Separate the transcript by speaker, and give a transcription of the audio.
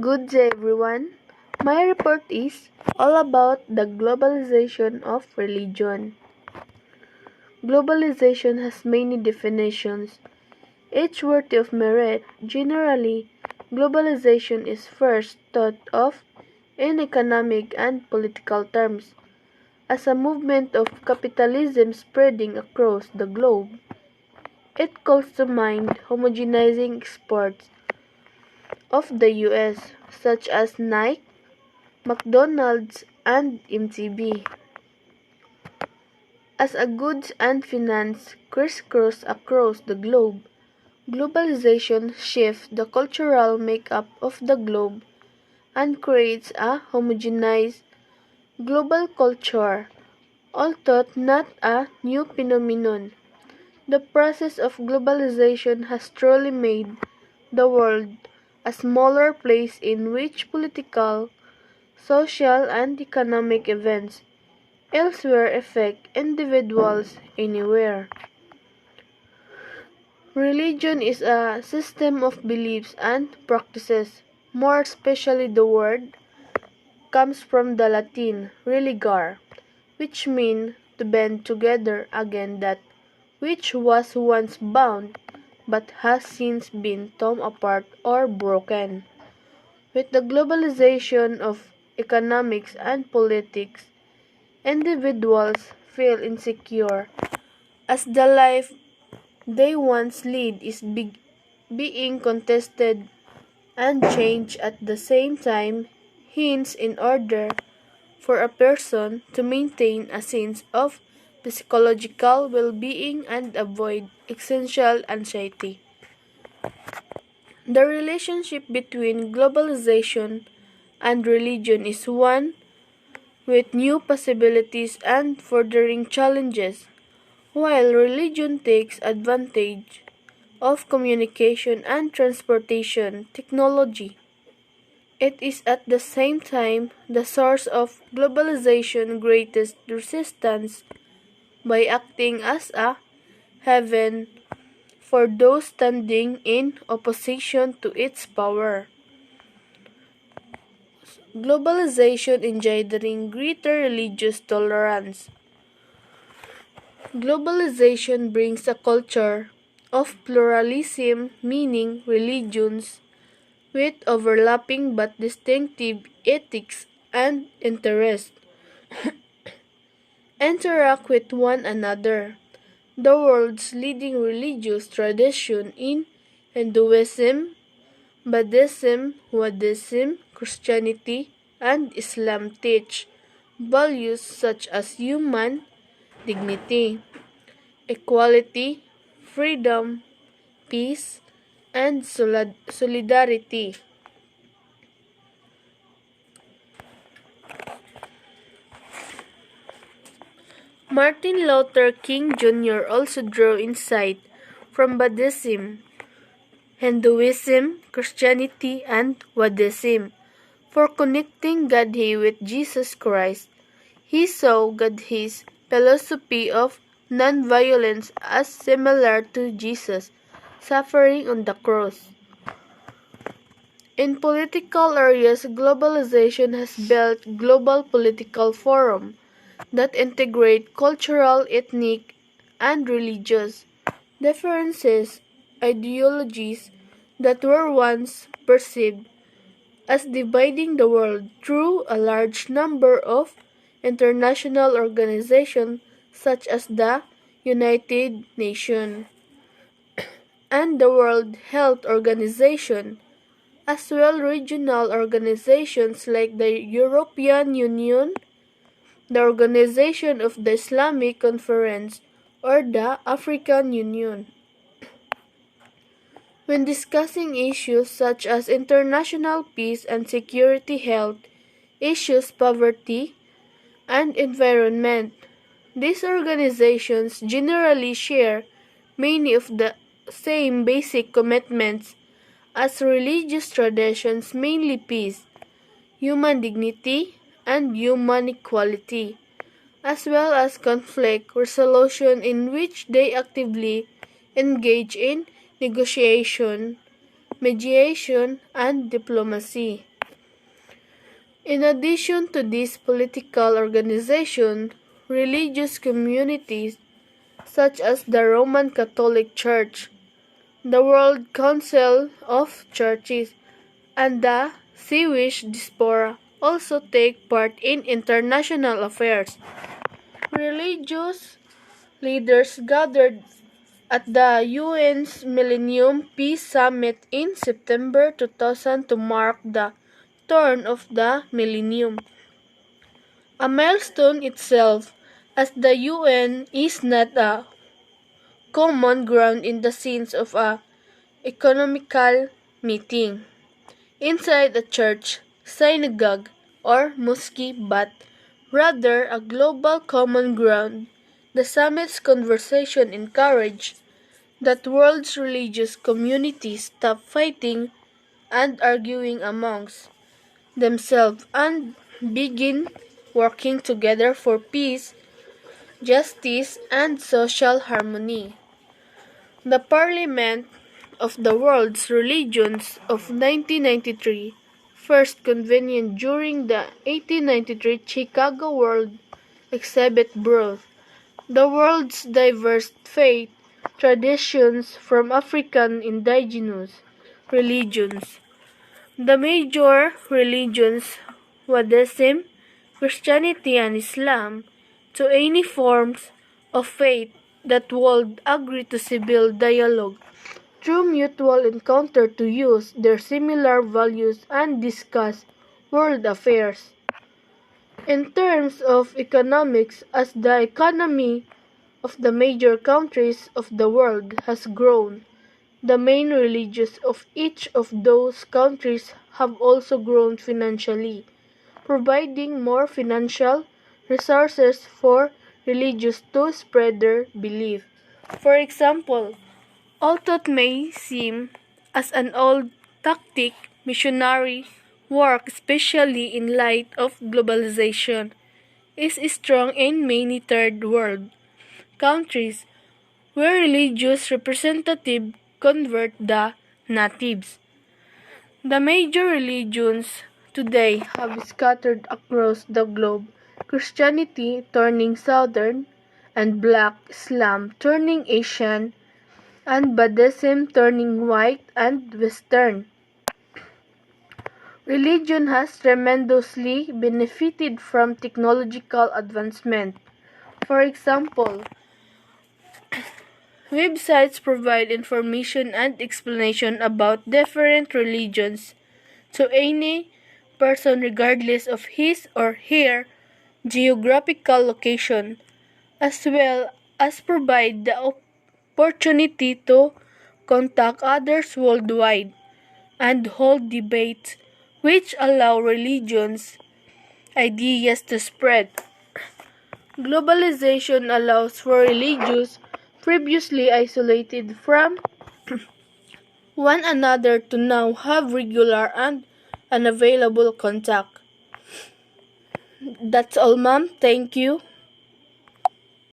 Speaker 1: Good day, everyone. My report is all about the globalization of religion. Globalization has many definitions, each worthy of merit. Generally, globalization is first thought of in economic and political terms as a movement of capitalism spreading across the globe. It calls to mind homogenizing exports of the US, such as Nike, McDonald's, and MTV. As a goods and finance crisscross across the globe, globalization shifts the cultural makeup of the globe and creates a homogenized global culture, although not a new phenomenon. The process of globalization has truly made the world a smaller place in which political, social, and economic events elsewhere affect individuals anywhere. Religion is a system of beliefs and practices. More especially, the word comes from the Latin religare, which means to bend together again that which was once bound but has since been torn apart or broken. With the globalization of economics and politics, individuals feel insecure as the life they once led is being contested and changed at the same time. Hence, in order for a person to maintain a sense of psychological well-being and avoid existential anxiety, the relationship between globalization and religion is one with new possibilities and furthering challenges. While religion takes advantage of communication and transportation technology, it is at the same time the source of globalization's greatest resistance by acting as a haven for those standing in opposition to its power. Globalization engendering greater religious tolerance. Globalization brings a culture of pluralism, meaning religions with overlapping but distinctive ethics and interests interact with one another. The world's leading religious tradition in Hinduism, Buddhism, Christianity, and Islam teach values such as human dignity, equality, freedom, peace, and solidarity. Martin Luther King Jr. also drew insight from Buddhism, Hinduism, Christianity, and Buddhism for connecting Godhead with Jesus Christ. He saw Godhead's philosophy of non-violence as similar to Jesus' suffering on the cross. In political areas, globalization has built global political forums that integrate cultural, ethnic, and religious differences, ideologies that were once perceived as dividing the world through a large number of international organizations such as the United Nations and the World Health Organization, as well regional organizations like the European Union, the Organization of the Islamic Conference, or the African Union. When discussing issues such as international peace and security, health issues, poverty, and environment, these organizations generally share many of the same basic commitments as religious traditions, mainly peace, human dignity, and human equality, as well as conflict resolution in which they actively engage in negotiation, mediation, and diplomacy. In addition to this political organization, religious communities such as the Roman Catholic Church, the World Council of Churches, and the Jewish diaspora also take part in international affairs. Religious leaders gathered at the UN's Millennium Peace Summit in September 2000 to mark the turn of the millennium. A milestone itself, as the UN is not a common ground in the sense of a economical meeting inside a church, synagogue, or mosque, but rather a global common ground. The summit's conversation encouraged that world's religious communities stop fighting and arguing amongst themselves and begin working together for peace, justice, and social harmony. The Parliament of the World's Religions of 1993, first convened during the 1893 Chicago World Exhibit brought the world's diverse faith traditions from African indigenous religions. The major religions, Buddhism, Christianity, and Islam, to any forms of faith that would agree to civil dialogue through mutual encounter to use their similar values and discuss world affairs. In terms of economics, as the economy of the major countries of the world has grown, the main religions of each of those countries have also grown financially, providing more financial resources for religious to spread their belief. For example, although it may seem as an old tactic, missionary work, especially in light of globalization, is strong in many third world countries where religious representatives convert the natives. The major religions today have scattered across the globe, Christianity turning southern and black, Islam turning Asian, and Buddhism turning white and western. Religion has tremendously benefited from technological advancement. For example, websites provide information and explanation about different religions to any person regardless of his or her geographical location, as well as provide the opportunity to contact others worldwide and hold debates which allow religions ideas to spread. Globalization allows for religions previously isolated from one another to now have regular and unavailable contact. That's all, ma'am. Thank you.